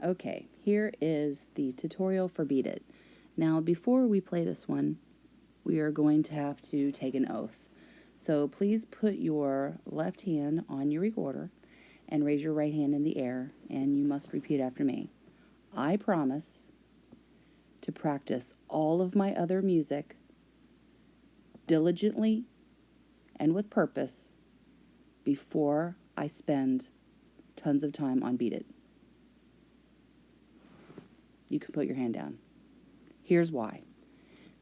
Okay, here is the tutorial for Beat It. Now, before we play this one, we are going to have to take an oath. So please put your left hand on your recorder and raise your right hand in the air, and you must repeat after me. I promise to practice all of my other music diligently and with purpose before I spend tons of time on Beat It. You can put your hand down. Here's why.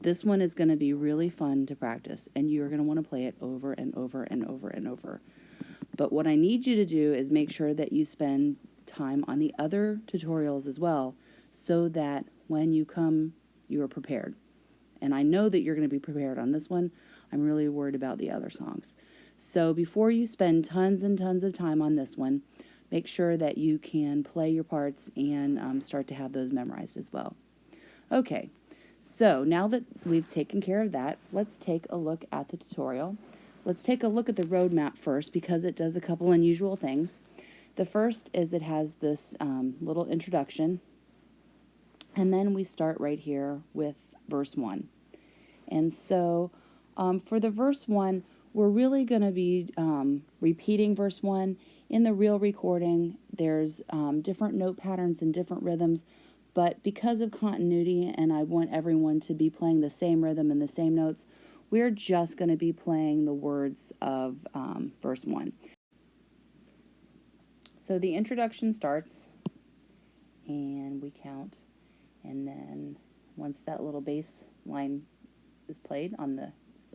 This one is going to be really fun to practice, and you're going to want to play it over and over and over and over. But what I need you to do is make sure that you spend time on the other tutorials as well, so that when you come, you are prepared. And I know that you're going to be prepared on this one. I'm really worried about the other songs. So before you spend tons and tons of time on this one, make sure that you can play your parts and start to have those memorized as well. Okay, so now that we've taken care of that, let's take a look at the tutorial. Let's take a look at the roadmap first, because it does a couple unusual things. The first is it has this little introduction, and then we start right here with verse 1. And so for the verse 1, we're really going to be repeating verse 1. In the real recording, there's different note patterns and different rhythms, but because of continuity and I want everyone to be playing the same rhythm and the same notes, we're just going to be playing the words of verse 1. So the introduction starts, and we count, and then once that little bass line is played on the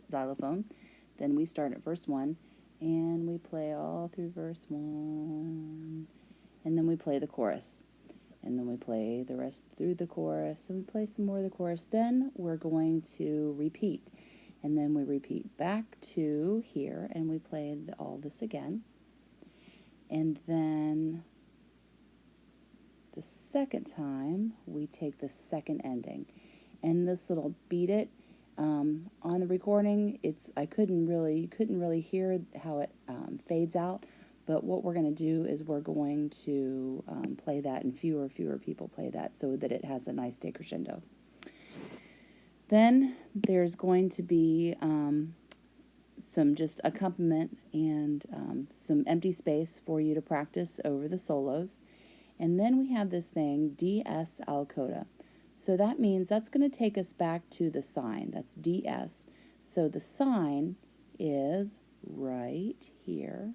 xylophone, then we start at verse 1, and we play all through verse 1, and then we play the chorus, and then we play the rest through the chorus, and we play some more of the chorus. Then we're going to repeat, and then we repeat back to here, and we play all this again, and then the second time we take the second ending, and this little Beat It, on the recording, you couldn't really hear how it fades out, but what we're going to do is we're going to play that, and fewer people play that, so that it has a nice decrescendo. Then there's going to be some just accompaniment and some empty space for you to practice over the solos. And then we have this thing, DS al coda. So that means that's going to take us back to the sign. That's DS. So the sign is right here.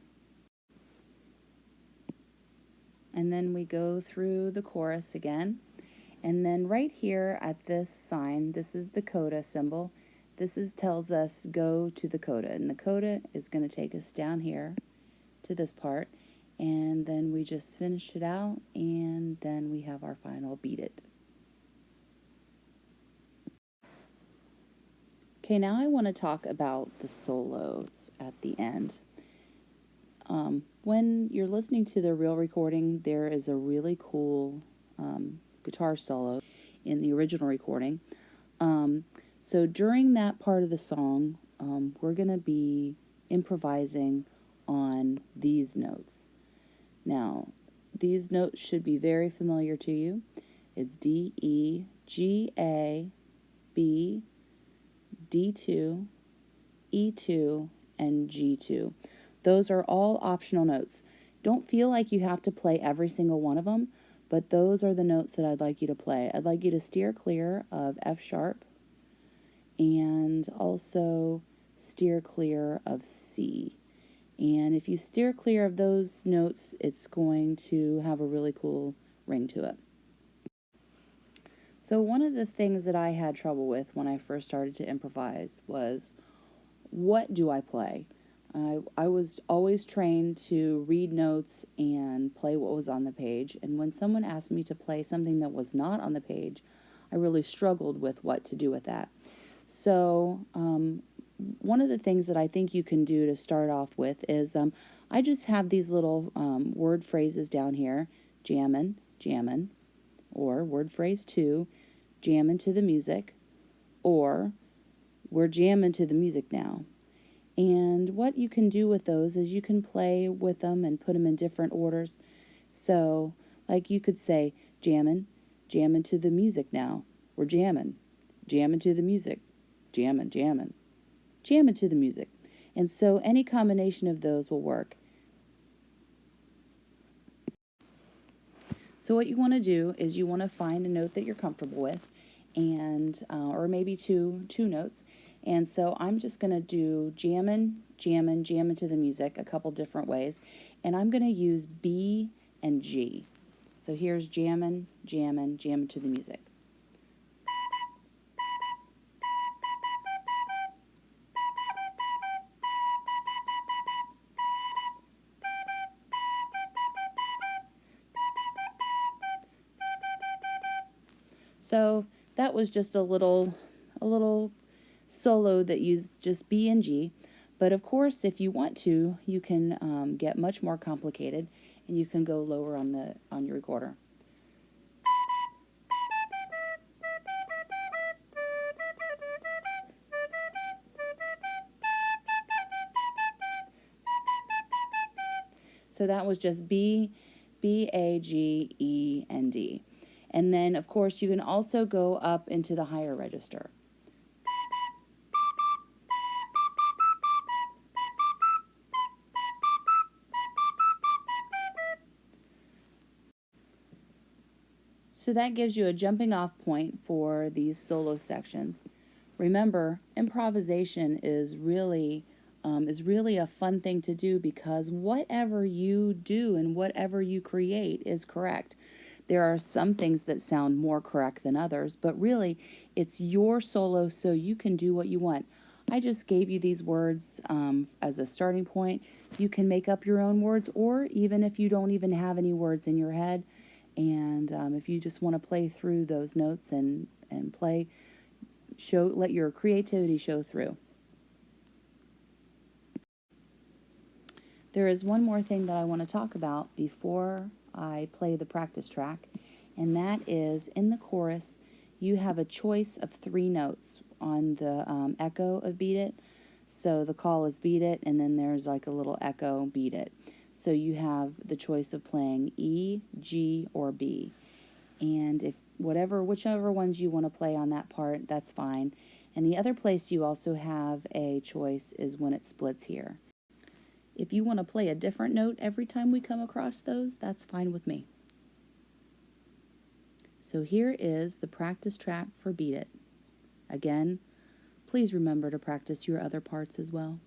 And then we go through the chorus again. And then right here at this sign, this is the coda symbol. This tells us go to the coda. And the coda is going to take us down here to this part. And then we just finish it out, and then we have our final Beat It. Okay, now I want to talk about the solos at the end. When you're listening to the real recording, there is a really cool guitar solo in the original recording. So during that part of the song, we're going to be improvising on these notes. Now, these notes should be very familiar to you. It's D, E, G, A, B, D2, E2, and G2. Those are all optional notes. Don't feel like you have to play every single one of them, but those are the notes that I'd like you to play. I'd like you to steer clear of F sharp and also steer clear of C. And if you steer clear of those notes, it's going to have a really cool ring to it. So one of the things that I had trouble with when I first started to improvise was, what do I play? I was always trained to read notes and play what was on the page, and when someone asked me to play something that was not on the page, I really struggled with what to do with that. So one of the things that I think you can do to start off with is I just have these little word phrases down here: jammin', jammin', or word phrase 2, jammin' to the music, or we're jamming to the music now. And what you can do with those is you can play with them and put them in different orders. So, like you could say, jamming, jamming to the music now. We're jamming, jamming to the music, jamming, jamming, jamming to the music. And so any combination of those will work. So what you want to do is you want to find a note that you're comfortable with, and or maybe two notes. And so I'm just going to do jamming, jamming, jamming to the music a couple different ways, and I'm going to use B and G. So here's jamming, jamming, jamming to the music. So that was just a little solo that used just B and G. But of course, if you want to, you can get much more complicated, and you can go lower on your recorder. So that was just B, A, G, E, and D. And then, of course, you can also go up into the higher register. So that gives you a jumping off point for these solo sections. Remember, improvisation is really a fun thing to do, because whatever you do and whatever you create is correct. There are some things that sound more correct than others, but really it's your solo, so you can do what you want. I just gave you these words as a starting point. You can make up your own words, or even if you don't even have any words in your head, and if you just want to play through those notes and play, let your creativity show through. There is one more thing that I want to talk about before I play the practice track, and that is in the chorus, you have a choice of 3 notes on the echo of Beat It. So the call is Beat It, and then there's like a little echo Beat It. So you have the choice of playing E, G, or B. And if whichever ones you want to play on that part, that's fine. And the other place you also have a choice is when it splits here. If you want to play a different note every time we come across those, that's fine with me. So here is the practice track for Beat It. Again, please remember to practice your other parts as well.